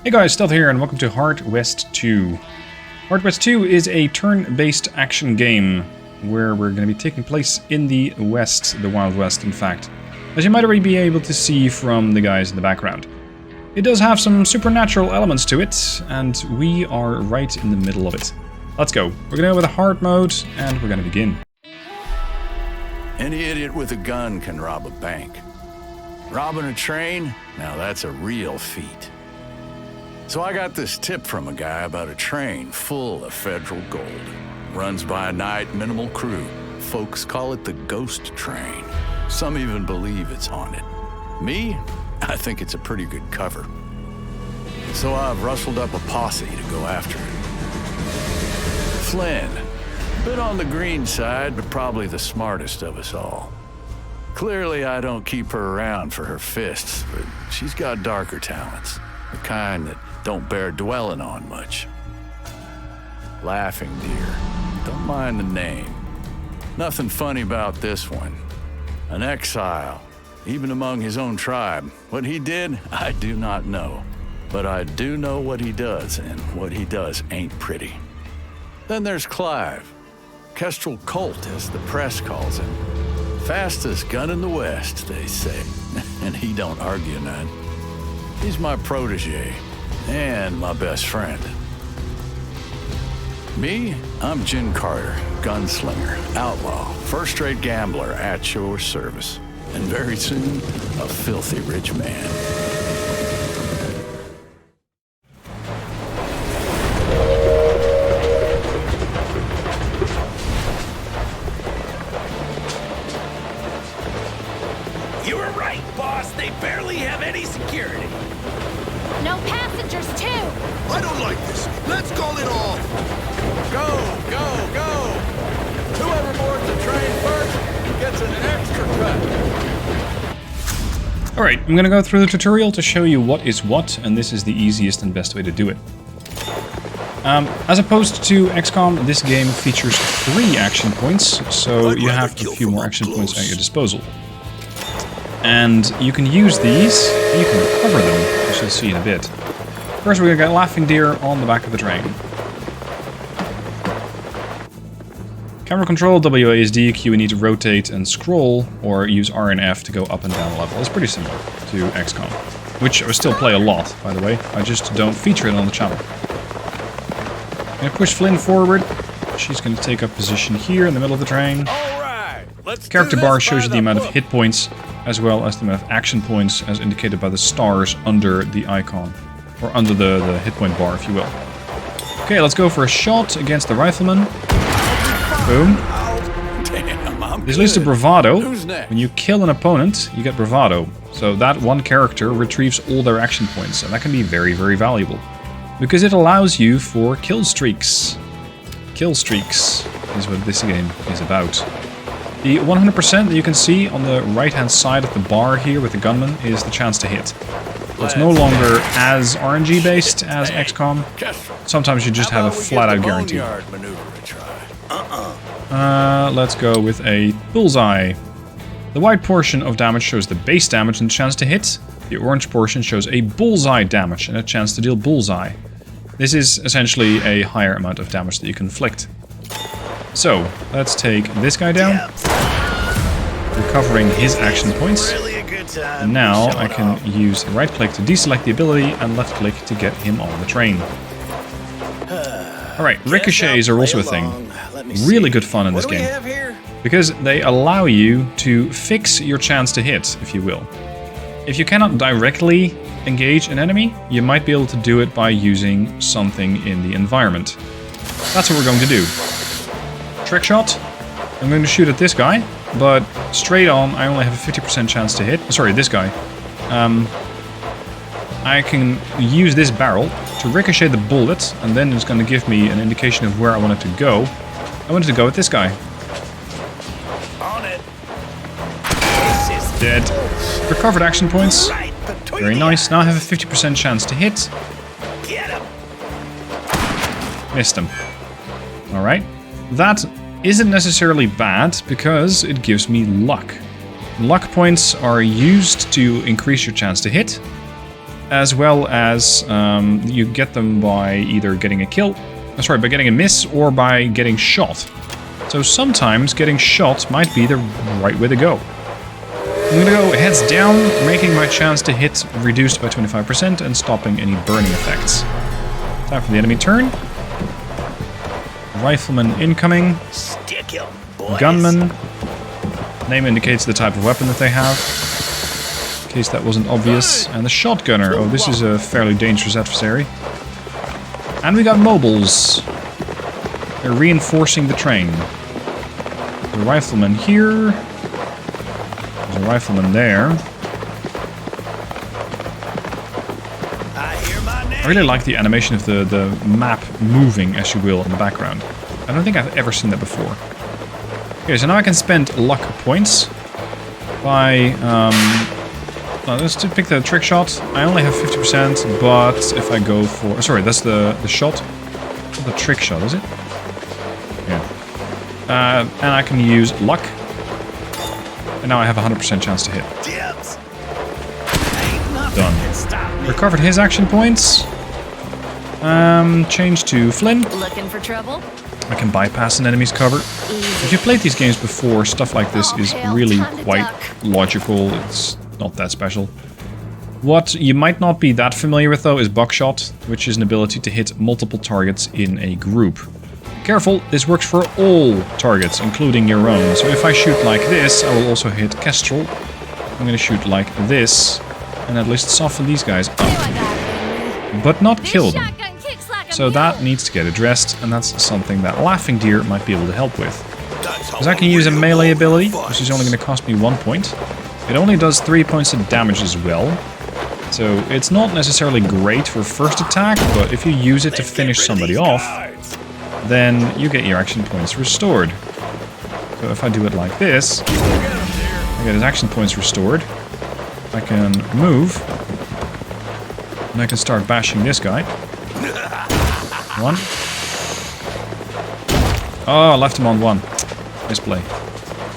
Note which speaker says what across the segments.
Speaker 1: Hey guys, Stealth here and welcome to Hard West 2. Hard West 2 is a turn-based action game where we're going to be taking place in the West, the Wild West in fact, as you might already be able to see from the guys in the background. It does have some supernatural elements to it, and we are right in the middle of it. Let's go. We're going to go with a hard mode, and we're going to begin.
Speaker 2: Any idiot with a gun can rob a bank. Robbing a train? Now that's a real feat. So I got this tip from a guy about a train full of federal gold. Runs by a night, minimal crew. Folks call it the ghost train. Some even believe it's haunted. Me? I think it's a pretty good cover. So I've rustled up a posse to go after it. Flynn. Bit on the green side, but probably the smartest of us all. Clearly I don't keep her around for her fists, but she's got darker talents. The kind that don't bear dwelling on much. Laughing Deer. Don't mind the name. Nothing funny about this one. An exile, even among his own tribe. What he did, I do not know. But I do know what he does, and what he does ain't pretty. Then there's Clive. Kestrel Colt, as the press calls him. Fastest gun in the West, they say. And he don't argue none. He's my protege, and my best friend. Me, I'm Jim Carter, gunslinger, outlaw, first-rate gambler at your service, and very soon, a filthy rich man.
Speaker 3: You were right, boss. They barely have any security.
Speaker 4: No passengers, too!
Speaker 5: I don't like this. Let's call it off.
Speaker 2: Go, go, go! Whoever boards the train first gets an extra cut.
Speaker 1: Alright, I'm going to go through the tutorial to show you what is what, and this is the easiest and best way to do it. As opposed to XCOM, this game features 3 action points, so you have a few more action points at your disposal. And you can use these, and you can recover them, as you'll see in a bit. First we're going to get Laughing Deer on the back of the train. Camera control, WASD, Q, you need to rotate and scroll, or use R and F to go up and down the level. It's pretty similar to XCOM, which I still play a lot, by the way. I just don't feature it on the channel. I'm going to push Flynn forward. She's going to take up position here in the middle of the train.
Speaker 3: All right, let's
Speaker 1: Character bar shows you the amount of hit points, as well as the amount of action points, as indicated by the stars under the icon. Or under the hit point bar, if you will. Okay, let's go for a shot against the rifleman. Boom. This leads to bravado. When you kill an opponent, you get bravado. So that one character retrieves all their action points, and that can be very, very valuable. Because it allows you for kill streaks. Kill streaks is what this game is about. The 100% that you can see on the right-hand side of the bar here with the gunman is the chance to hit. So it's no longer as RNG based as XCOM. Sometimes you just have a flat-out guarantee. Let's go with a bullseye. The white portion of damage shows the base damage and chance to hit. The orange portion shows a bullseye damage and a chance to deal bullseye. This is essentially a higher amount of damage that you can inflict. So, let's take this guy down, recovering his action points. And now I can use right click to deselect the ability and left click to get him on the train. Alright, ricochets are also a thing. Really good fun in this game. Because they allow you to fix your chance to hit, if you will. If you cannot directly engage an enemy, you might be able to do it by using something in the environment. That's what we're going to do. Trick shot. I'm going to shoot at this guy, but straight on I only have a 50% chance to hit. Sorry, this guy. I can use this barrel to ricochet the bullet, and then it's going to give me an indication of where I want it to go. I wanted to go with this guy.
Speaker 3: On it.
Speaker 1: Dead. Recovered action points. Very nice. Now I have a 50% chance to hit.
Speaker 3: Get him.
Speaker 1: Missed him. Alright. That isn't necessarily bad, because it gives me luck. Luck points are used to increase your chance to hit. as well as you get them by either getting a kill, by getting a miss or by getting shot. So sometimes getting shot might be the right way to go. I'm gonna go heads down, making my chance to hit reduced by 25% and stopping any burning effects. Time for the enemy turn. Rifleman incoming.
Speaker 3: Stick 'em, boys.
Speaker 1: Gunman. Name indicates the type of weapon that they have, in case that wasn't obvious. And the shotgunner. Oh, this is a fairly dangerous adversary. And we got mobiles. They're reinforcing the train. The rifleman here. There's a rifleman there. I really like the animation of the map moving, as you will, in the background. I don't think I've ever seen that before. Okay, so now I can spend luck points by... let's pick the trick shot. I only have 50%, but if I go for... Sorry, that's the shot. Not the trick shot, is it? Yeah. And I can use luck. And now I have a 100% chance to hit. Done. Recovered his action points. Change to Flynn.
Speaker 4: Looking for trouble?
Speaker 1: I can bypass an enemy's cover. If you've played these games before, stuff like this is really quite logical. It's not that special. What you might not be that familiar with, though, is buckshot, which is an ability to hit multiple targets in a group. Careful, this works for all targets, including your own. So if I shoot like this, I will also hit Kestrel. I'm going to shoot like this, and at least soften these guys up. But not kill them. So that needs to get addressed, and that's something that Laughing Deer might be able to help with. Because I can use a melee ability, which is only going to cost me 1 point. It only does 3 points of damage as well. So it's not necessarily great for first attack, but if you use it to finish somebody off, then you get your action points restored. So if I do it like this, I get his action points restored. I can move, and I can start bashing this guy. 1. Oh, I left him on 1. Nice play.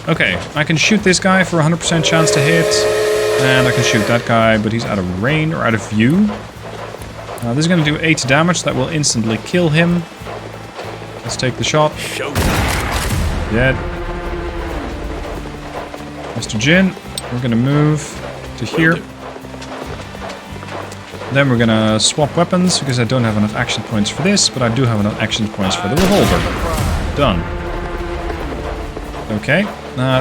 Speaker 1: Okay, I can shoot this guy for 100% chance to hit. And I can shoot that guy, but he's out of range or out of view. This is going to do 8 damage. That will instantly kill him. Let's take the shot. Dead. Mr. Jin, we're going to move to here. Then we're gonna swap weapons, because I don't have enough action points for this, but I do have enough action points for the revolver. Done. Okay,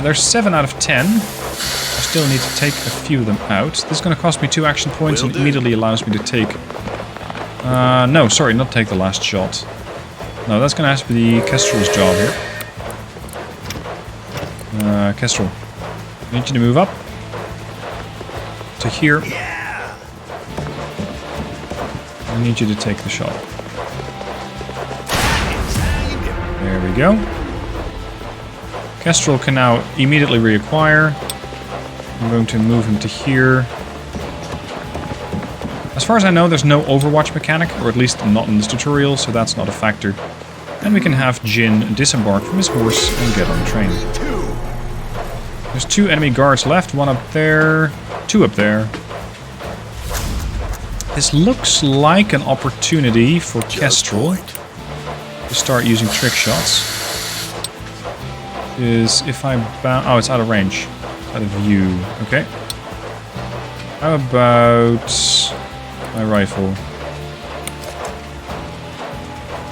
Speaker 1: there's 7 out of 10. I still need to take a few of them out. This is gonna cost me 2 action points and immediately allows me to take... no, sorry, not take the last shot. No, that's gonna have to be Kestrel's job here. Kestrel, I need you to move up to here. I need you to take the shot. There we go. Kestrel can now immediately reacquire. I'm going to move him to here. As far as I know, there's no Overwatch mechanic, or at least not in this tutorial, so that's not a factor. And we can have Jin disembark from his horse and get on the train. There's 2 enemy guards left, 1 up there, 2 up there. This looks like an opportunity for Kestrel to start using trick shots. Is if I oh, it's out of range, out of view. Okay. How about my rifle?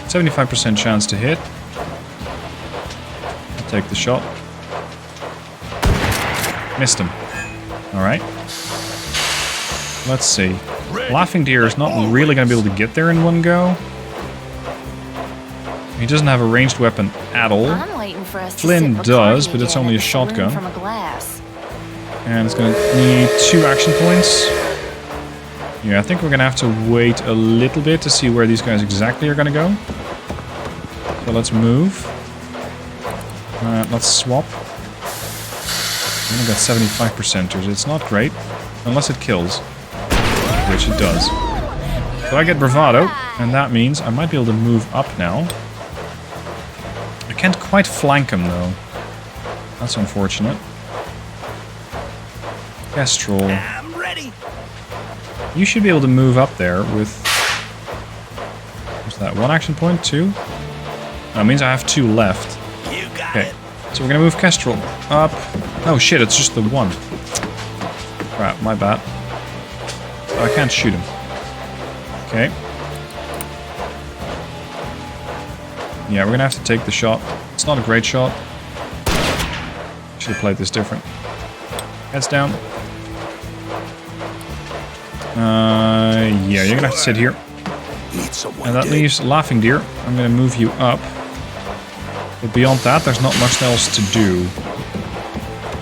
Speaker 1: 75% chance to hit. I'll take the shot. Missed him. All right. Let's see. Laughing Deer is not really going to be able to get there in one go. He doesn't have a ranged weapon at all. Flynn does, but it's only a shotgun. And it's going to need 2 action points. Yeah, I think we're going to have to wait a little bit to see where these guys exactly are going to go. So let's move. Let's swap. I only got 75%ers. It's not great, unless it kills. Which it does. So I get bravado, and that means I might be able to move up now. I can't quite flank him, though. That's unfortunate. Kestrel.
Speaker 3: I'm ready.
Speaker 1: You should be able to move up there with... What's that? 1 action point? 2? That means I have 2 left.
Speaker 3: You got
Speaker 1: Okay.
Speaker 3: it.
Speaker 1: So we're gonna move Kestrel up. Oh shit, it's just the 1. Crap, my bad. Oh, I can't shoot him. Okay. Yeah, we're gonna have to take the shot. It's not a great shot. Should have played this different. Heads down. Yeah, you're gonna have to sit here.
Speaker 5: Need someone
Speaker 1: And that
Speaker 5: dead.
Speaker 1: leaves Laughing Deer. I'm gonna move you up. But beyond that, there's not much else to do.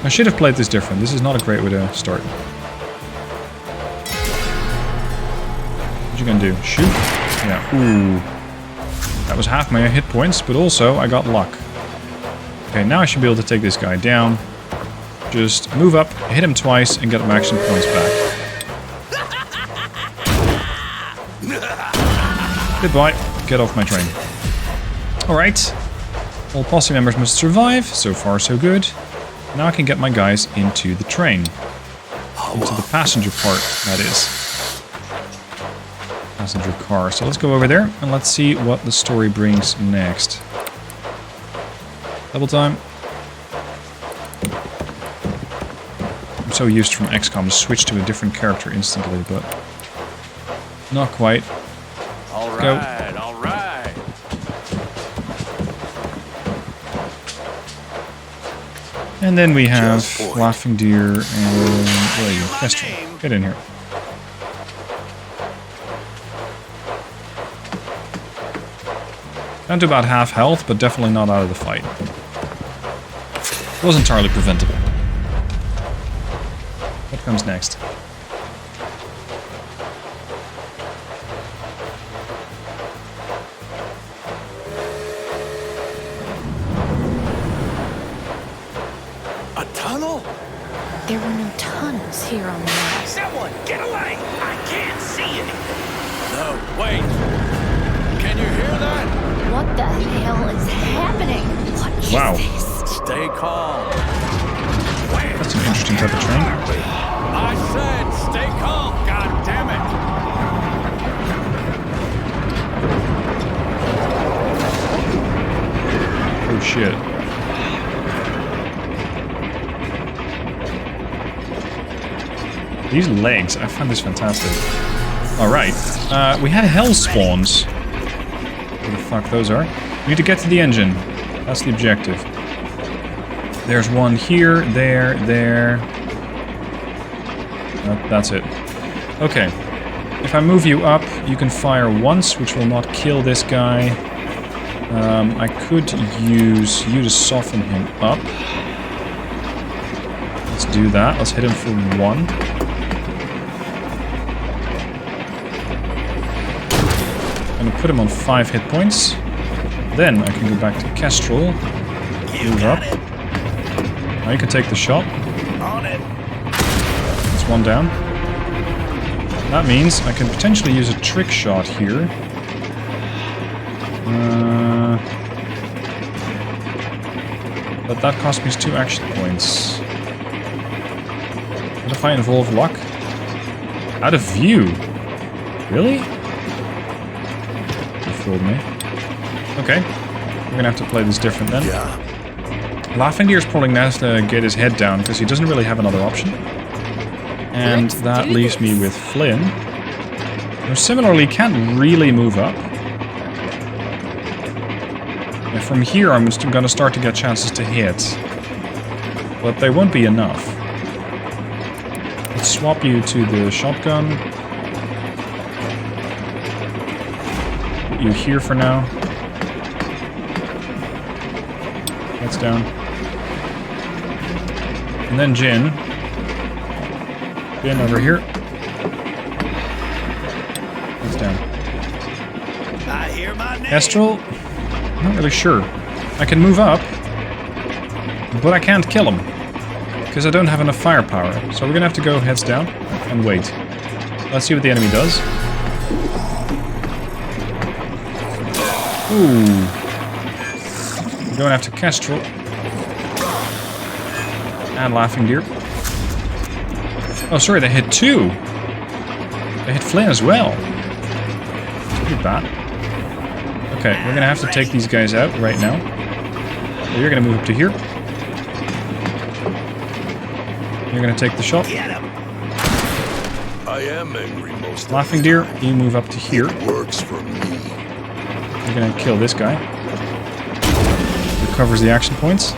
Speaker 1: I should have played this different. This is not a great way to start. What you gonna do? Shoot? Yeah. Ooh. That was half my hit points, but also I got luck. Okay, now I should be able to take this guy down. Just move up, hit him twice, and get my action points back. Goodbye. Get off my train. Alright. All posse members must survive. So far, so good. Now I can get my guys into the train. Into the passenger part, that is. Passenger car. So let's go over there and let's see what the story brings next. Double time. I'm so used from XCOM to switch to a different character instantly, but not quite.
Speaker 2: All
Speaker 1: Go.
Speaker 2: right, all right.
Speaker 1: And then we have
Speaker 5: Just point.
Speaker 1: Laughing Deer and where are you? Kestrel. Get in here. Down to about half health, but definitely not out of the fight. Was entirely preventable. What comes next?
Speaker 5: A tunnel?
Speaker 4: There were no tunnels here on Mars.
Speaker 3: Someone, get away! I can't see anything.
Speaker 2: No, wait. Can you hear that?
Speaker 4: What the hell is happening? What is
Speaker 1: Wow.
Speaker 4: this?
Speaker 2: Stay calm.
Speaker 1: That's an interesting type of train.
Speaker 2: I said stay calm, god damn it.
Speaker 1: Oh shit. These legs, I find this fantastic. Alright, we had hell spawns. Where the fuck those are? We need to get to the engine. That's the objective. There's one here, there. Nope, that's it. Okay. If I move you up, you can fire once, which will not kill this guy. I could use you to soften him up. Let's do that. Let's hit him for 1. I'm gonna put him on 5 hit points. Then I can go back to Kestrel. Move up. Now you can take the shot.
Speaker 3: On it.
Speaker 1: That's 1 down. That means I can potentially use a trick shot here. But that cost me 2 action points. What if I involve luck? Out of view? Really? You fooled me. Okay. We're gonna have to play this different then.
Speaker 5: Yeah.
Speaker 1: Laughing Deer's probably now has to get his head down because he doesn't really have another option. And
Speaker 4: Let's
Speaker 1: that
Speaker 4: do
Speaker 1: leaves me
Speaker 4: this.
Speaker 1: with Flynn, who similarly can't really move up. And from here I'm gonna start to get chances to hit. But they won't be enough. Let's swap you to the shotgun. Put you here for now. That's down. And then Jin. Jin over here. That's down.
Speaker 3: I hear my name.
Speaker 1: Kestrel? I'm not really sure. I can move up, but I can't kill him. Because I don't have enough firepower. So we're gonna have to go heads down and wait. Let's see what the enemy does. Ooh. We're going after Kestrel. And Laughing Deer. Oh, sorry, they hit 2. They hit Flynn as well. Pretty bad. Okay, we're gonna have to take these guys out right now. So you're gonna move up to here. You're gonna take the shot.
Speaker 5: I am angry most of
Speaker 1: Laughing Deer, you move up to here.
Speaker 5: it. Works for me.
Speaker 1: You're gonna kill this guy. Recovers the action points.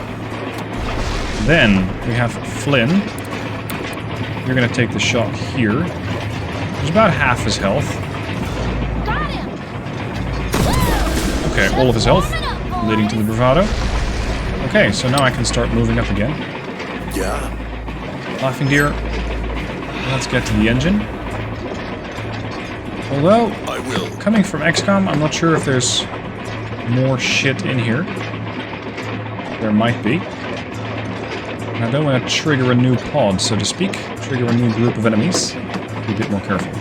Speaker 1: Then we have Flynn. You're gonna take the shot here. There's about half his health.
Speaker 4: Got him.
Speaker 1: Okay, all of his health, leading to the bravado. Okay, so now I can start moving up again.
Speaker 5: Yeah.
Speaker 1: Laughing Deer. Let's get to the engine. Although,
Speaker 5: I will.
Speaker 1: coming from XCOM, I'm not sure if there's more shit in here. There might be. And I don't want to trigger a new pod, so to speak. Trigger a new group of enemies. Be a bit more careful.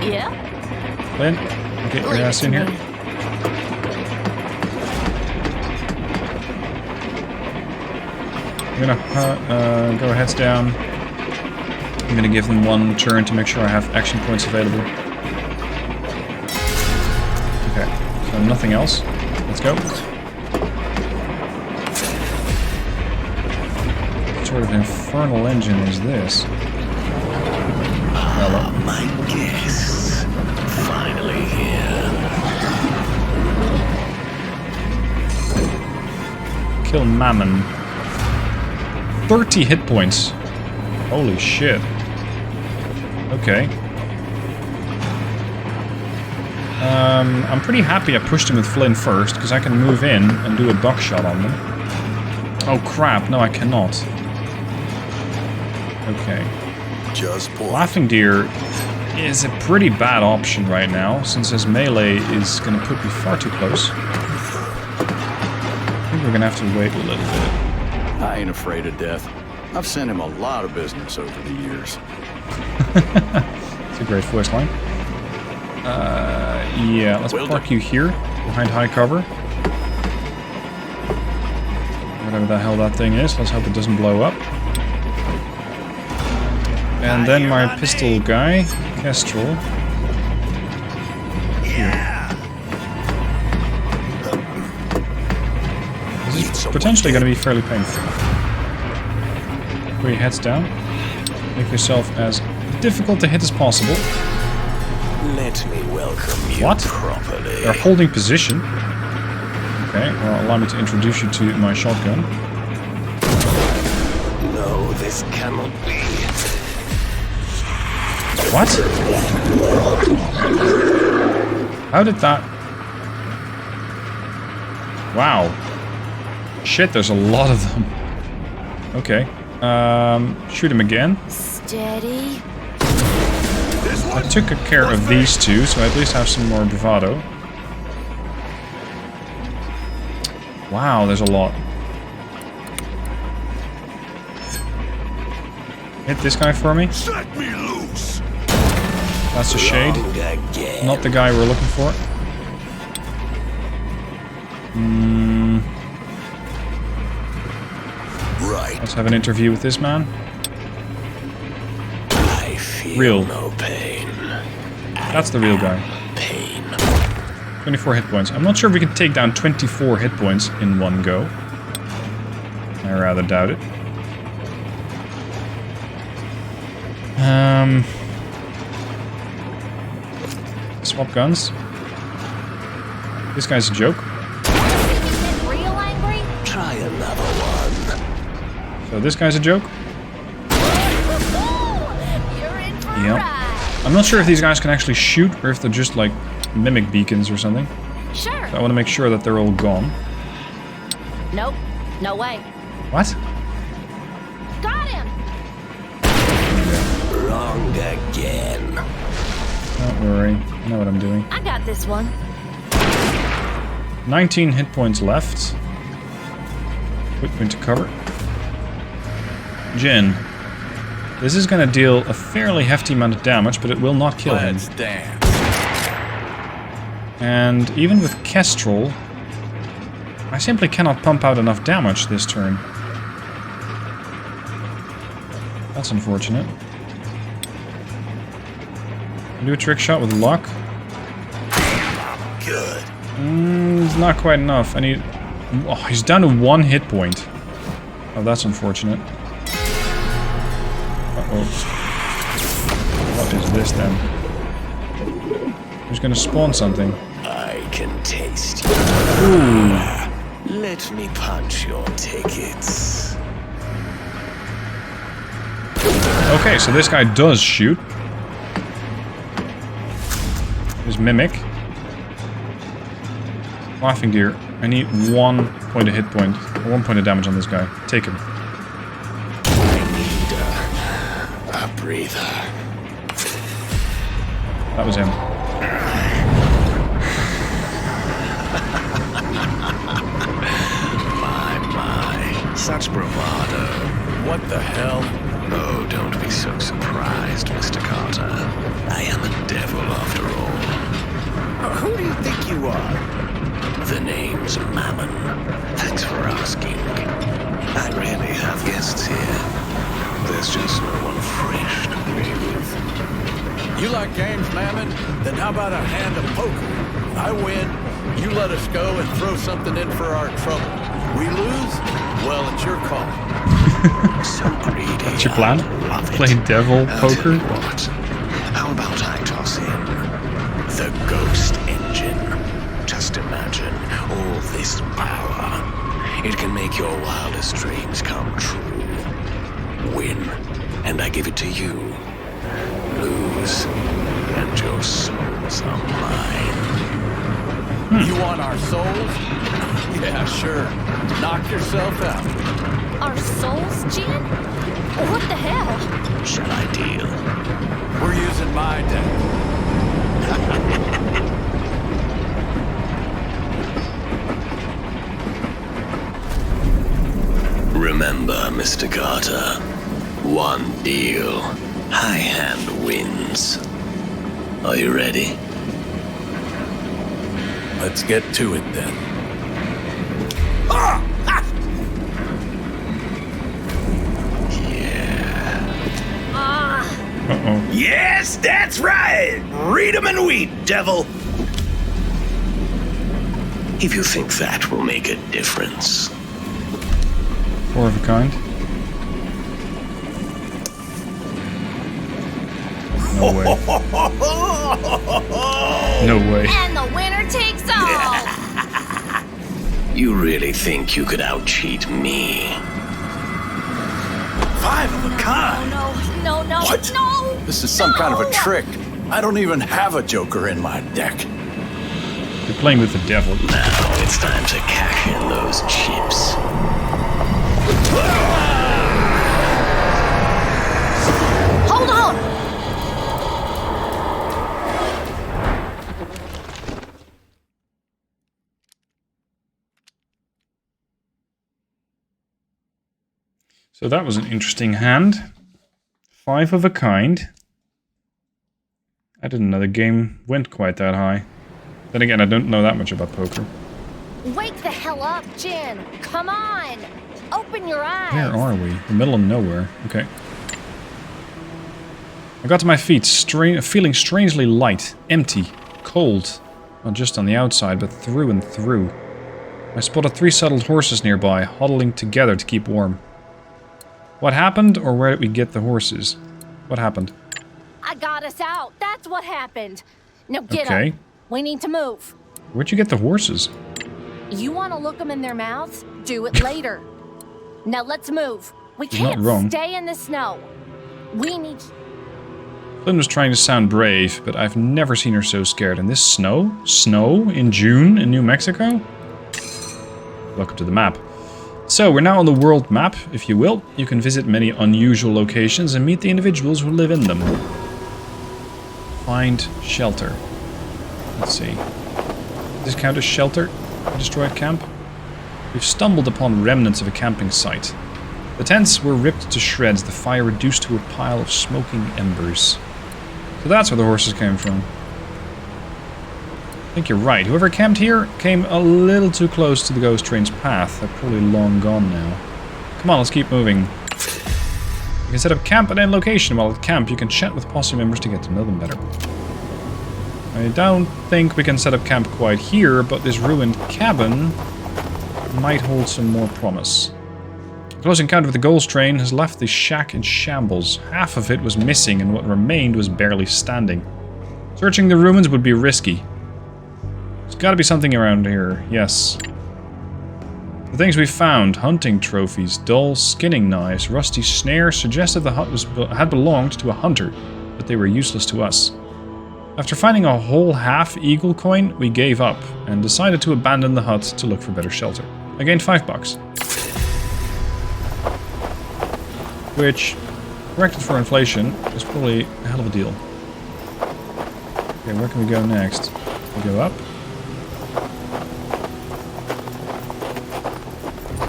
Speaker 4: Yeah.
Speaker 1: Flynn, get your ass in here. I'm gonna go heads down. I'm gonna give them one turn to make sure I have action points available. Okay, so nothing else. Let's go. What sort of infernal engine is this? Hello.
Speaker 3: My guests. Finally here.
Speaker 1: Kill Mammon. 30 hit points. Holy shit. Okay. I'm pretty happy I pushed him with Flynn first, because I can move in and do a buckshot on them. Oh crap, no I cannot. Okay.
Speaker 5: Just point.
Speaker 1: Laughing Deer is a pretty bad option right now, since his melee is going to put me far too close. I think we're going to have to wait a little bit.
Speaker 2: I ain't afraid of death. I've sent him a lot of business over the years.
Speaker 1: It's a great voice line. Yeah, let's park you here, behind high cover. Whatever the hell that thing is, let's hope it doesn't blow up. And then my pistol guy, Kestrel. This is potentially going to be fairly painful. Put your heads down. Make yourself as difficult to hit as possible.
Speaker 3: Let me welcome you
Speaker 1: What?
Speaker 3: properly.
Speaker 1: They're holding position. Okay, well, allow me to introduce you to my shotgun.
Speaker 3: No, this cannot be.
Speaker 1: What? How did that... Wow. Shit, there's a lot of them. Okay. Shoot him again.
Speaker 4: Steady.
Speaker 1: I took care of these two, so I at least have some more bravado. Wow, there's a lot. Hit this guy for me.
Speaker 5: Set me loose.
Speaker 1: That's a shade. Not the guy we're looking for.
Speaker 5: Right.
Speaker 1: Let's have an interview with this man.
Speaker 3: I feel
Speaker 1: Real.
Speaker 3: no pain.
Speaker 1: That's the real guy.
Speaker 3: Pain.
Speaker 1: 24 hit points. I'm not sure if we can take down 24 hit points in one go. I rather doubt it. Swap guns. This guy's a joke.
Speaker 4: Real angry?
Speaker 3: Try another one.
Speaker 1: So this guy's a joke.
Speaker 4: You're in for a
Speaker 1: Yep.
Speaker 4: ride.
Speaker 1: I'm not sure if these guys can actually shoot or if they're just like mimic beacons or something.
Speaker 4: Sure.
Speaker 1: So I want to make sure that they're all gone.
Speaker 4: Nope. No way.
Speaker 1: What?
Speaker 4: Got him.
Speaker 3: Wrong again.
Speaker 1: Don't worry. I know what I'm doing.
Speaker 4: I got this one.
Speaker 1: 19 hit points left. Quick into cover. Jin. This is going to deal a fairly hefty amount of damage, but it will not kill him.
Speaker 2: Let's dance.
Speaker 1: And even with Kestrel, I simply cannot pump out enough damage this turn. That's unfortunate. Do a trick shot with luck.
Speaker 5: Good.
Speaker 1: It's not quite enough. I need... Oh, he's down to 1 hit point. Oh, that's unfortunate. Uh-oh. What is this then? Who's gonna spawn something?
Speaker 5: I can taste you.
Speaker 1: Ooh.
Speaker 5: Let me punch your tickets.
Speaker 1: Okay, so this guy does shoot. His mimic. Laughing deer. I need 1 point of hit point. 1 point of damage on this guy. Take him.
Speaker 5: I need a breather.
Speaker 1: That was him.
Speaker 5: My. Such bravado.
Speaker 2: What the hell?
Speaker 5: Oh, don't be so surprised, Mr. Carter. I am a devil after all. Who do you think you are? The name's Mammon. Thanks for asking. I rarely have guests here. There's just no one fresh to play with.
Speaker 2: You like games, Mammon? Then how about a hand of poker? I win, you let us go and throw something in for our trouble. We lose? Well, it's your call.
Speaker 5: So greedy.
Speaker 1: What's your plan?
Speaker 5: Love it.
Speaker 1: Play devil
Speaker 5: I'll
Speaker 1: poker?
Speaker 5: tell you what. How about I toss in the ghost engine? Just imagine all this power. It can make your wildest dreams come true. Win, and I give it to you. Lose, and your souls are mine.
Speaker 2: You want our souls? Yeah, sure. Knock yourself out.
Speaker 4: Our souls, Jen? What the hell?
Speaker 5: Shall I deal?
Speaker 2: We're using my deck.
Speaker 5: Remember, Mr. Carter, one deal. High hand wins. Are you ready?
Speaker 2: Let's get to it then.
Speaker 1: Uh-oh.
Speaker 3: Yes, that's right. Read 'em and weep, devil.
Speaker 5: If you think that will make a difference.
Speaker 1: 4 of a kind. No way. No way.
Speaker 4: And the winner takes all!
Speaker 5: You really think you could out-cheat me?
Speaker 2: 5 of a kind.
Speaker 4: No,
Speaker 2: What?
Speaker 4: no!
Speaker 2: This is some kind of a trick. I don't even have a joker in my deck.
Speaker 1: You're playing with the devil.
Speaker 5: Now it's time to cash in those chips.
Speaker 4: Hold on!
Speaker 1: So that was an interesting hand. 5 of a kind. I didn't know the game went quite that high. Then again, I don't know that much about poker.
Speaker 4: Wake the hell up, Jen! Come on! Open your eyes!
Speaker 1: Where are we? The middle of nowhere. Okay. I got to my feet, feeling strangely light, empty, cold. Not just on the outside, but through and through. I spotted 3 saddled horses nearby, huddling together to keep warm. What happened, or where did we get the horses? What happened?
Speaker 4: I got us out. That's what happened. Now get
Speaker 1: Okay.
Speaker 4: up. We need to move.
Speaker 1: Where'd you get the horses?
Speaker 4: You want to look them in their mouths? Do it later. Now let's move. We
Speaker 1: He's not
Speaker 4: can't
Speaker 1: wrong.
Speaker 4: stay in the snow. We need...
Speaker 1: Flynn was trying to sound brave, but I've never seen her so scared. And this snow? Snow in June in New Mexico? Welcome to the map. So, we're now on the world map, if you will. You can visit many unusual locations and meet the individuals who live in them. Find shelter. Let's see. Does this count as shelter? A destroyed camp? We've stumbled upon remnants of a camping site. The tents were ripped to shreds, the fire reduced to a pile of smoking embers. So that's where the horses came from. I think you're right. Whoever camped here came a little too close to the ghost train's path. They're probably long gone now. Come on, let's keep moving. You can set up camp at any location. While at camp, you can chat with posse members to get to know them better. I don't think we can set up camp quite here, but this ruined cabin might hold some more promise. A close encounter with the Ghost train has left the shack in shambles. Half of it was missing and what remained was barely standing. Searching the ruins would be risky. There's gotta be something around here, yes. The things we found, hunting trophies, dull skinning knives, rusty snares, suggested the hut had belonged to a hunter, but they were useless to us. After finding a whole half eagle coin, we gave up and decided to abandon the hut to look for better shelter. I gained $5. Which, corrected for inflation, is probably a hell of a deal. Okay, where can we go next? We go up.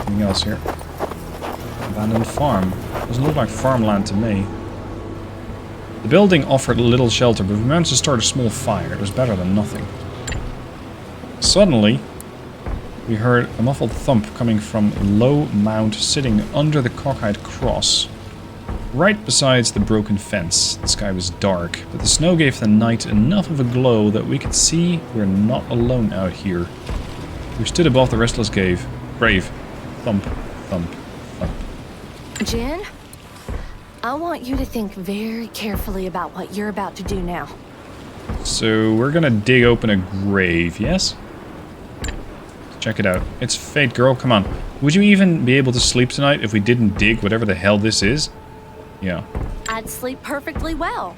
Speaker 1: Anything else here? Abandoned farm. Doesn't look like farmland to me. The building offered little shelter, but we managed to start a small fire. It was better than nothing. Suddenly, we heard a muffled thump coming from a low mound sitting under the cockeyed cross, right beside the broken fence. The sky was dark, but the snow gave the night enough of a glow that we could see we're not alone out here. We stood above the restless grave. Thump, thump, thump.
Speaker 4: Jen, I want you to think very carefully about what you're about to do now.
Speaker 1: So we're gonna dig open a grave, yes? Check it out. It's fate, girl. Come on. Would you even be able to sleep tonight if we didn't dig whatever the hell this is? Yeah.
Speaker 4: I'd sleep perfectly well.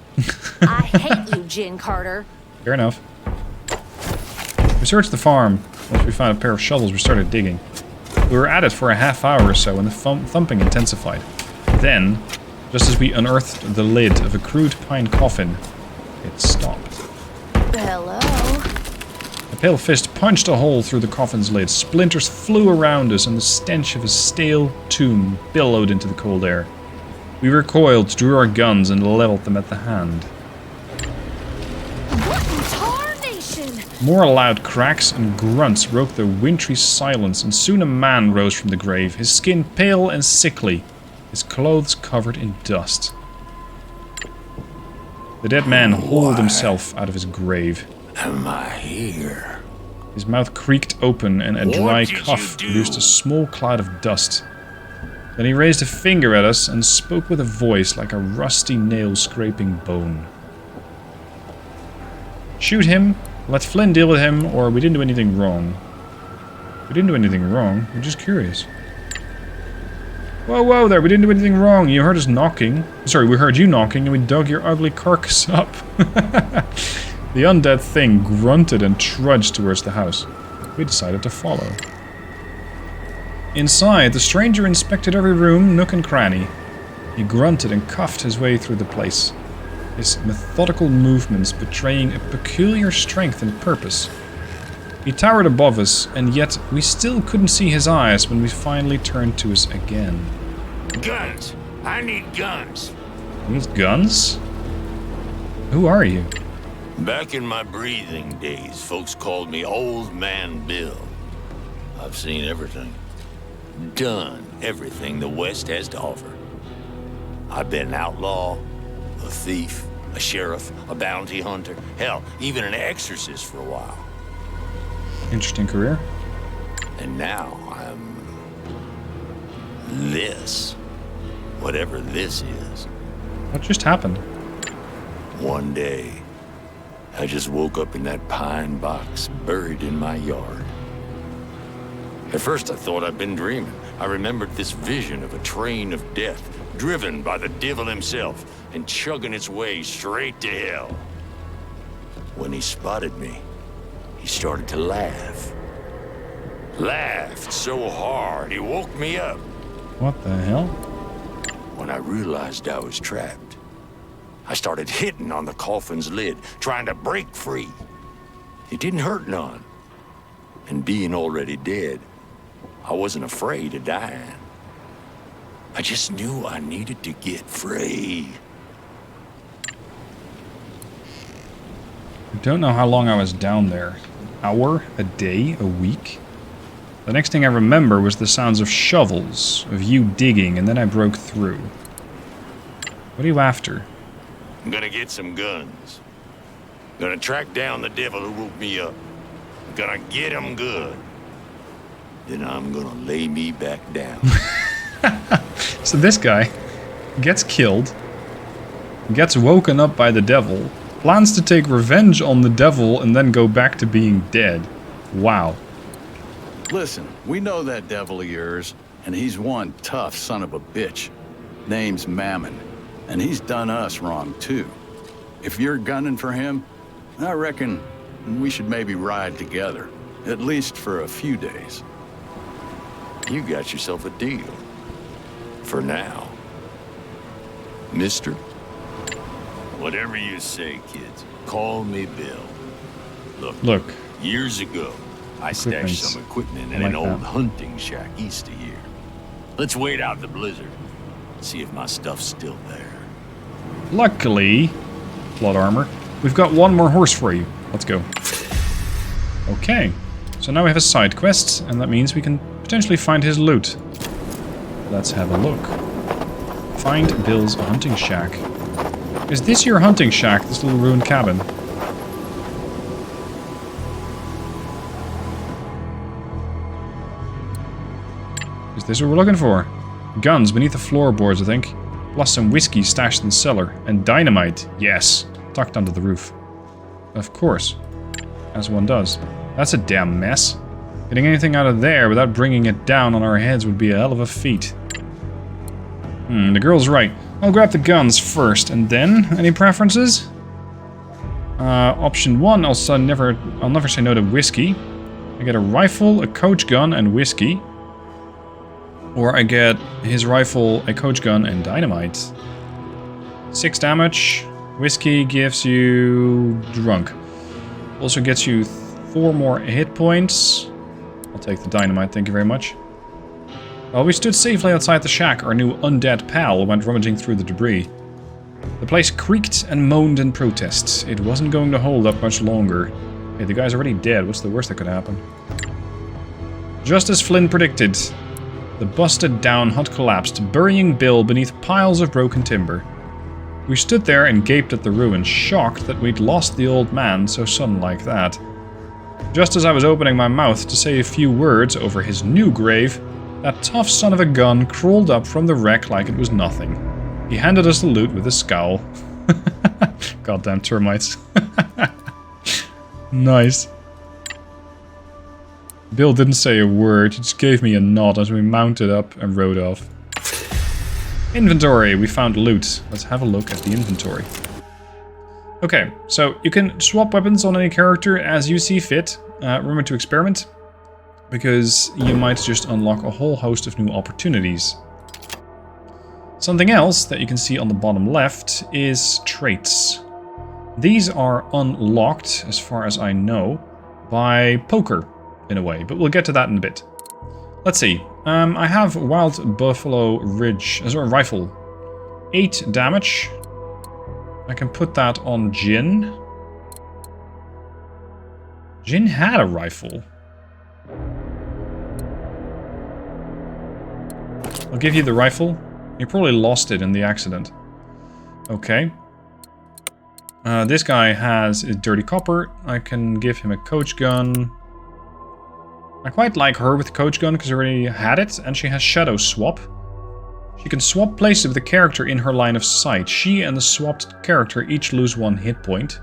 Speaker 4: I hate you, Jen Carter.
Speaker 1: Fair enough. We searched the farm. Once we found a pair of shovels, we started digging. We were at it for a half hour or so, and the thumping intensified. Then, just as we unearthed the lid of a crude pine coffin, it stopped.
Speaker 4: Hello.
Speaker 1: A pale fist punched a hole through the coffin's lid. Splinters flew around us, and the stench of a stale tomb billowed into the cold air. We recoiled, drew our guns, and leveled them at the hand.
Speaker 4: What in tarnation?
Speaker 1: More loud cracks and grunts broke the wintry silence, and soon a man rose from the grave, his skin pale and sickly, his clothes covered in dust. The dead man hauled himself out of his grave.
Speaker 3: Am I here?
Speaker 1: His mouth creaked open, and a dry cough produced a small cloud of dust. Then he raised a finger at us and spoke with a voice like a rusty nail scraping bone. Shoot him, let Flynn deal with him, or we didn't do anything wrong. We didn't do anything wrong, we're just curious. Whoa, whoa there, we didn't do anything wrong. You heard us knocking. Sorry, we heard you knocking and we dug your ugly carcass up. The undead thing grunted and trudged towards the house. We decided to follow. Inside, the stranger inspected every room, nook and cranny. He grunted and coughed his way through the place, his methodical movements betraying a peculiar strength and purpose. He towered above us, and yet we still couldn't see his eyes when we finally turned to us again.
Speaker 3: Guns! I need guns!
Speaker 1: These guns? Who are you?
Speaker 3: Back in my breathing days, folks called me Old Man Bill. I've seen everything. Done everything the West has to offer. I've been an outlaw, a thief, a sheriff, a bounty hunter, hell, even an exorcist for a while.
Speaker 1: Interesting career.
Speaker 3: And now I'm... this. Whatever this is.
Speaker 1: What just happened?
Speaker 3: One day, I just woke up in that pine box buried in my yard. At first I thought I'd been dreaming. I remembered this vision of a train of death, driven by the devil himself, and chugging its way straight to hell. When he spotted me, he started to laugh. Laughed so hard, he woke me up.
Speaker 1: What the hell?
Speaker 3: When I realized I was trapped, I started hitting on the coffin's lid, trying to break free. It didn't hurt none. And being already dead, I wasn't afraid of dying. I just knew I needed to get free.
Speaker 1: I don't know how long I was down there. An hour? A day? A week? The next thing I remember was the sounds of shovels, of you digging, and then I broke through. What are you after?
Speaker 3: I'm gonna get some guns. Gonna track down the devil who woke me up. Gonna get him good. Then I'm gonna lay me back down.
Speaker 1: So this guy gets killed, gets woken up by the devil, plans to take revenge on the devil, and then go back to being dead. Wow.
Speaker 2: Listen, we know that devil of yours, and he's one tough son of a bitch. Name's Mammon, and he's done us wrong too. If you're gunning for him, I reckon we should maybe ride together, at least for a few days.
Speaker 3: You got yourself a deal. For now. Mister? Whatever you say, kids. Call me Bill. Look. Years ago, I stashed some equipment in an old hunting shack east of here. Let's wait out the blizzard. See if my stuff's still there.
Speaker 1: Luckily, plot armor, we've got one more horse for you. Let's go. Okay, so now we have a side quest, and that means we can potentially find his loot. Let's have a look. Find Bill's hunting shack. Is this your hunting shack, this little ruined cabin? Is this what we're looking for? Guns beneath the floorboards, I think. Plus some whiskey stashed in the cellar. And dynamite. Yes. Tucked under the roof. Of course. As one does. That's a damn mess. Getting anything out of there without bringing it down on our heads would be a hell of a feat. The girl's right. I'll grab the guns first, and then... Any preferences? Option 1, I'll never say no to whiskey. I get a rifle, a coach gun, and whiskey. Or I get his rifle, a coach gun, and dynamite. 6 damage. Whiskey gives you drunk. Also gets you 4 more hit points. I'll take the dynamite, thank you very much. While we stood safely outside the shack, our new undead pal went rummaging through the debris. The place creaked and moaned in protest. It wasn't going to hold up much longer. Hey, the guy's already dead. What's the worst that could happen? Just as Flynn predicted, the busted down hut collapsed, burying Bill beneath piles of broken timber. We stood there and gaped at the ruins, shocked that we'd lost the old man so sudden like that. Just as I was opening my mouth to say a few words over his new grave, that tough son of a gun crawled up from the wreck like it was nothing. He handed us the loot with a scowl. Goddamn termites. Nice. Bill didn't say a word, he just gave me a nod as we mounted up and rode off. Inventory, we found loot. Let's have a look at the inventory. Okay, so you can swap weapons on any character as you see fit. Remember to experiment, because you might just unlock a whole host of new opportunities. Something else that you can see on the bottom left is traits. These are unlocked, as far as I know, by poker, in a way, but we'll get to that in a bit. Let's see. I have Wild Buffalo Ridge, rifle. 8 damage. I can put that on Jin. Jin had a rifle. I'll give you the rifle. You probably lost it in the accident. Okay. This guy has a dirty copper. I can give him a coach gun. I quite like her with the coach gun because I already had it, and she has shadow swap. She can swap places with the character in her line of sight. She and the swapped character each lose 1 hit point.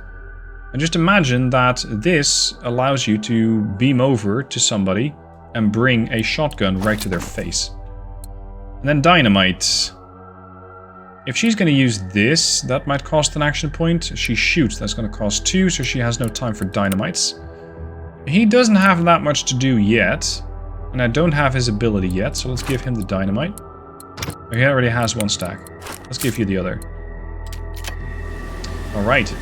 Speaker 1: And just imagine that this allows you to beam over to somebody and bring a shotgun right to their face. And then dynamite. If she's going to use this, that might cost an action point. If she shoots, that's going to cost 2, so she has no time for dynamites. He doesn't have that much to do yet, and I don't have his ability yet, so let's give him the dynamite. He already has 1 stack. Let's give you the other. Alright.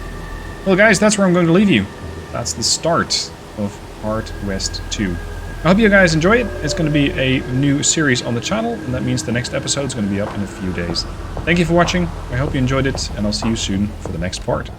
Speaker 1: Well guys, that's where I'm going to leave you. That's the start of Hard West 2. I hope you guys enjoy it. It's going to be a new series on the channel, and that means the next episode is going to be up in a few days. Thank you for watching, I hope you enjoyed it, and I'll see you soon for the next part.